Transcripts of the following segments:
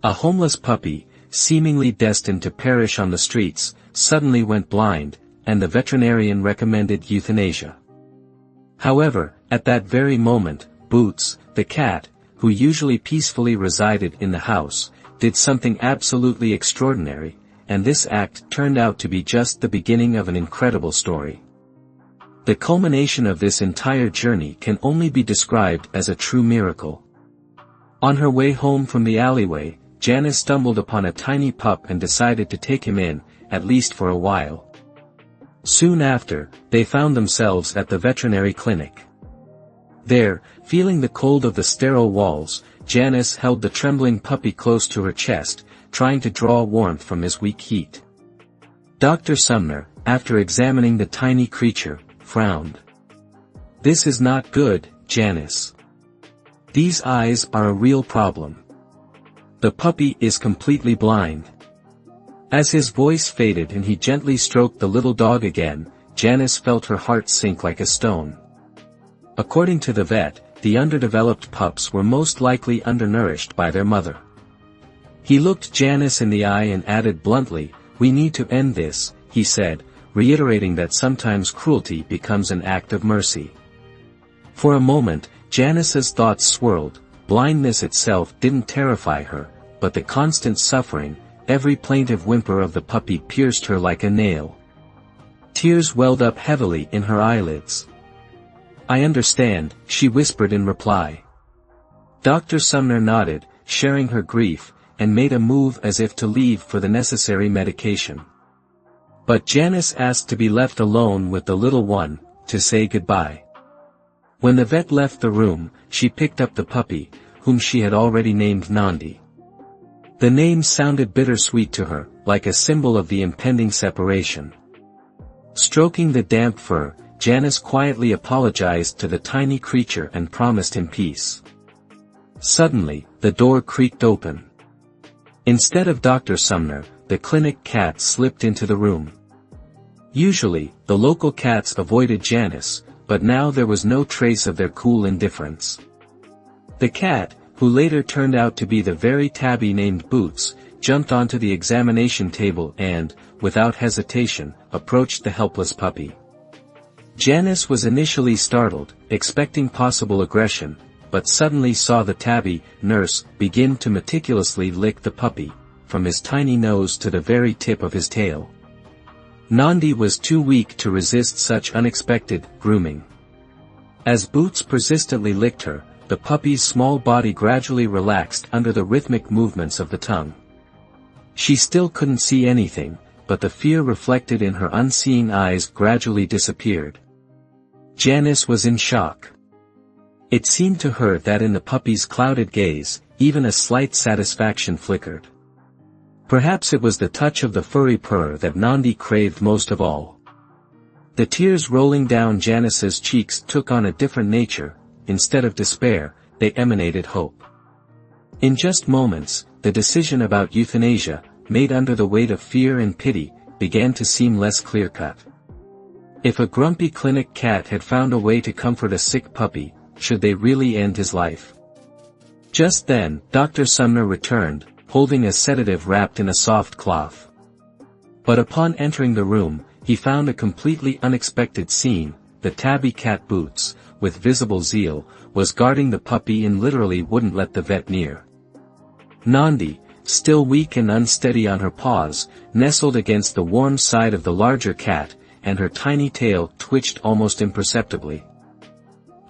A homeless puppy, seemingly destined to perish on the streets, suddenly went blind, and the veterinarian recommended euthanasia. However, at that very moment, Boots, the cat, who usually peacefully resided in the house, did something absolutely extraordinary, and this act turned out to be just the beginning of an incredible story. The culmination of this entire journey can only be described as a true miracle. On her way home from the alleyway, Janice stumbled upon a tiny pup and decided to take him in, at least for a while. Soon after, they found themselves at the veterinary clinic. There, feeling the cold of the sterile walls, Janice held the trembling puppy close to her chest, trying to draw warmth from his weak heat. Dr. Sumner, after examining the tiny creature, frowned. "This is not good, Janice. These eyes are a real problem. The puppy is completely blind." As his voice faded and he gently stroked the little dog again, Janice felt her heart sink like a stone. According to the vet, the underdeveloped pups were most likely undernourished by their mother. He looked Janice in the eye and added bluntly, "We need to end this," he said, reiterating that sometimes cruelty becomes an act of mercy. For a moment, Janice's thoughts swirled. Blindness itself didn't terrify her, but the constant suffering, every plaintive whimper of the puppy pierced her like a nail. Tears welled up heavily in her eyelids. "I understand," she whispered in reply. Dr. Sumner nodded, sharing her grief, and made a move as if to leave for the necessary medication. But Janice asked to be left alone with the little one, to say goodbye. When the vet left the room, she picked up the puppy, whom she had already named Nandi. The name sounded bittersweet to her, like a symbol of the impending separation. Stroking the damp fur, Janice quietly apologized to the tiny creature and promised him peace. Suddenly, the door creaked open. Instead of Dr. Sumner, the clinic cat slipped into the room. Usually, the local cats avoided Janice, but now there was no trace of their cool indifference. The cat, who later turned out to be the very tabby named Boots, jumped onto the examination table and, without hesitation, approached the helpless puppy. Janice was initially startled, expecting possible aggression, but suddenly saw the tabby nurse begin to meticulously lick the puppy, from his tiny nose to the very tip of his tail. Nandi was too weak to resist such unexpected grooming. As Boots persistently licked her, the puppy's small body gradually relaxed under the rhythmic movements of the tongue. She still couldn't see anything, but the fear reflected in her unseeing eyes gradually disappeared. Janice was in shock. It seemed to her that in the puppy's clouded gaze, even a slight satisfaction flickered. Perhaps it was the touch of the furry purr that Nandi craved most of all. The tears rolling down Janice's cheeks took on a different nature. Instead of despair, they emanated hope. In just moments, the decision about euthanasia, made under the weight of fear and pity, began to seem less clear-cut. If a grumpy clinic cat had found a way to comfort a sick puppy, should they really end his life? Just then, Dr. Sumner returned, holding a sedative wrapped in a soft cloth. But upon entering the room, he found a completely unexpected scene. The tabby cat Boots, with visible zeal, was guarding the puppy and literally wouldn't let the vet near. Nandi, still weak and unsteady on her paws, nestled against the warm side of the larger cat, and her tiny tail twitched almost imperceptibly.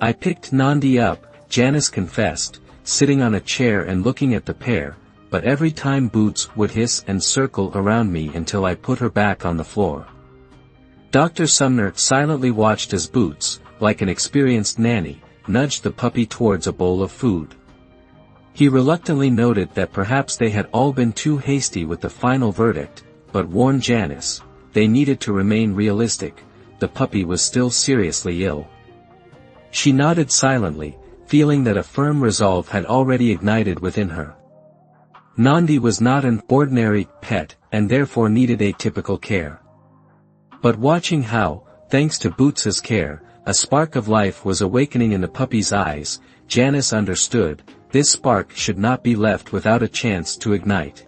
"I picked Nandi up," Janice confessed, sitting on a chair and looking at the pair, "but every time Boots would hiss and circle around me until I put her back on the floor." Dr. Sumner silently watched as Boots, like an experienced nanny, nudged the puppy towards a bowl of food. He reluctantly noted that perhaps they had all been too hasty with the final verdict, but warned Janice, they needed to remain realistic. The puppy was still seriously ill. She nodded silently, feeling that a firm resolve had already ignited within her. Nandi was not an ordinary pet, and therefore needed atypical care. But watching how, thanks to Boots's care, a spark of life was awakening in the puppy's eyes, Janice understood, this spark should not be left without a chance to ignite.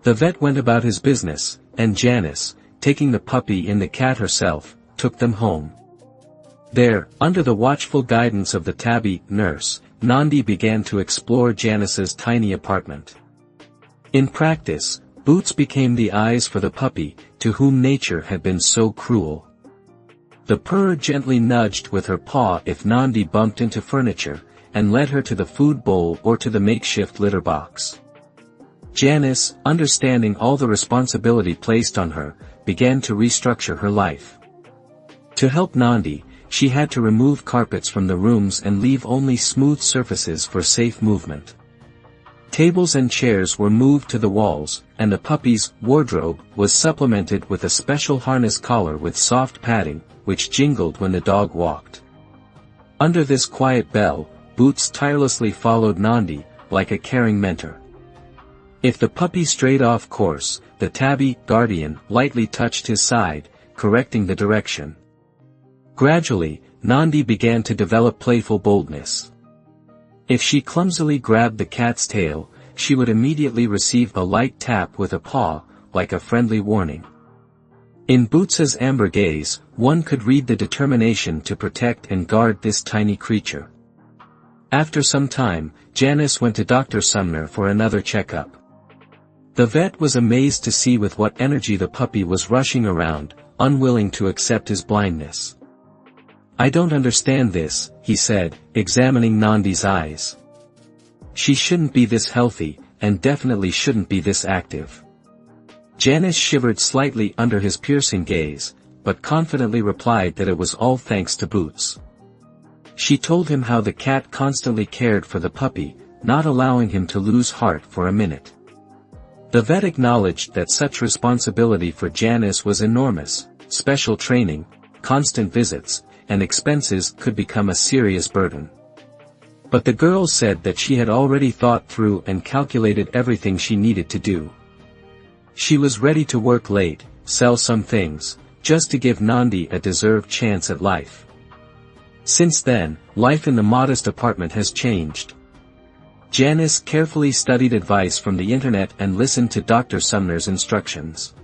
The vet went about his business, and Janice, taking the puppy and the cat herself, took them home. There, under the watchful guidance of the tabby nurse, Nandi began to explore Janice's tiny apartment. In practice, Boots became the eyes for the puppy, to whom nature had been so cruel. The purr gently nudged with her paw if Nandi bumped into furniture, and led her to the food bowl or to the makeshift litter box. Janice, understanding all the responsibility placed on her, began to restructure her life. To help Nandi, she had to remove carpets from the rooms and leave only smooth surfaces for safe movement. Tables and chairs were moved to the walls, and the puppy's wardrobe was supplemented with a special harness collar with soft padding, which jingled when the dog walked. Under this quiet bell, Boots tirelessly followed Nandi, like a caring mentor. If the puppy strayed off course, the tabby guardian lightly touched his side, correcting the direction. Gradually, Nandi began to develop playful boldness. If she clumsily grabbed the cat's tail, she would immediately receive a light tap with a paw, like a friendly warning. In Boots's amber gaze, one could read the determination to protect and guard this tiny creature. After some time, Janice went to Dr. Sumner for another checkup. The vet was amazed to see with what energy the puppy was rushing around, unwilling to accept his blindness. "I don't understand this," he said, examining Nandi's eyes. "She shouldn't be this healthy, and definitely shouldn't be this active." Janice shivered slightly under his piercing gaze, but confidently replied that it was all thanks to Boots. She told him how the cat constantly cared for the puppy, not allowing him to lose heart for a minute. The vet acknowledged that such responsibility for Janice was enormous. Special training, constant visits, and expenses could become a serious burden. But the girl said that she had already thought through and calculated everything she needed to do. She was ready to work late, sell some things, just to give Nandi a deserved chance at life. Since then, life in the modest apartment has changed. Janice carefully studied advice from the internet and listened to Dr. Sumner's instructions.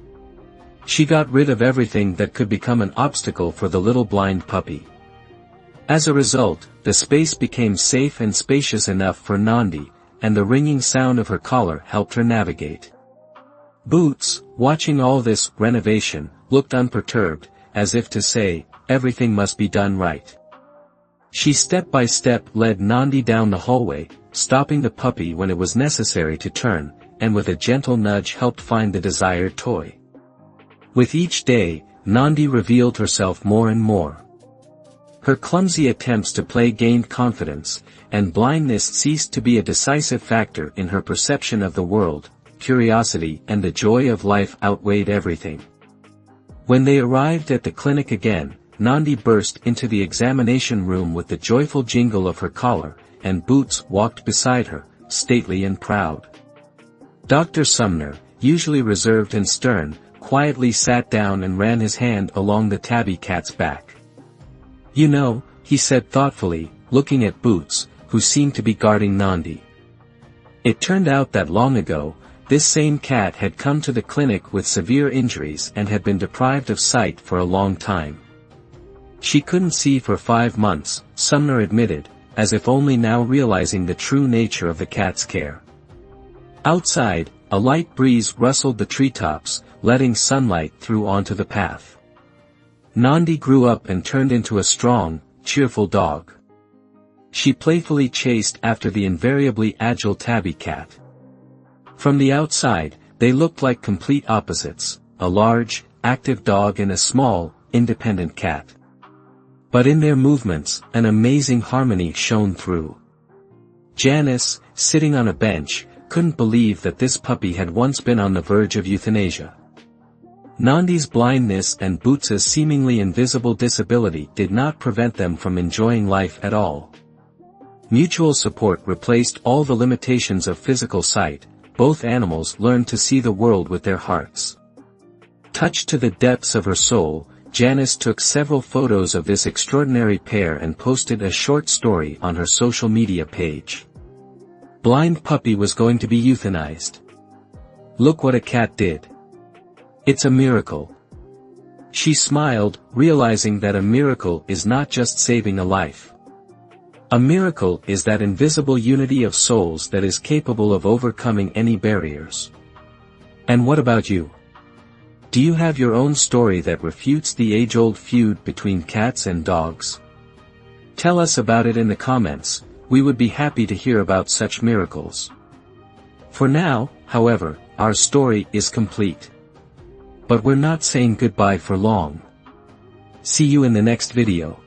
She got rid of everything that could become an obstacle for the little blind puppy. As a result, the space became safe and spacious enough for Nandi, and the ringing sound of her collar helped her navigate. Boots, watching all this renovation, looked unperturbed, as if to say, everything must be done right. She step by step led Nandi down the hallway, stopping the puppy when it was necessary to turn, and with a gentle nudge helped find the desired toy. With each day, Nandi revealed herself more and more. Her clumsy attempts to play gained confidence, and blindness ceased to be a decisive factor in her perception of the world. Curiosity and the joy of life outweighed everything. When they arrived at the clinic again, Nandi burst into the examination room with the joyful jingle of her collar, and Boots walked beside her, stately and proud. Dr. Sumner, usually reserved and stern, quietly sat down and ran his hand along the tabby cat's back. "You know," he said thoughtfully, looking at Boots, who seemed to be guarding Nandi. It turned out that long ago, this same cat had come to the clinic with severe injuries and had been deprived of sight for a long time. She couldn't see for 5 months, Sumner admitted, as if only now realizing the true nature of the cat's care. Outside, a light breeze rustled the treetops, letting sunlight through onto the path. Nandi grew up and turned into a strong, cheerful dog. She playfully chased after the invariably agile tabby cat. From the outside, they looked like complete opposites, a large, active dog and a small, independent cat. But in their movements, an amazing harmony shone through. Janice, sitting on a bench, couldn't believe that this puppy had once been on the verge of euthanasia. Nandi's blindness and Boots's seemingly invisible disability did not prevent them from enjoying life at all. Mutual support replaced all the limitations of physical sight. Both animals learned to see the world with their hearts. Touched to the depths of her soul, Janice took several photos of this extraordinary pair and posted a short story on her social media page. Blind puppy was going to be euthanized. Look what a cat did. It's a miracle. She smiled, realizing that a miracle is not just saving a life. A miracle is that invisible unity of souls that is capable of overcoming any barriers. And what about you? Do you have your own story that refutes the age-old feud between cats and dogs? Tell us about it in the comments. We would be happy to hear about such miracles. For now, however, our story is complete. But we're not saying goodbye for long. See you in the next video.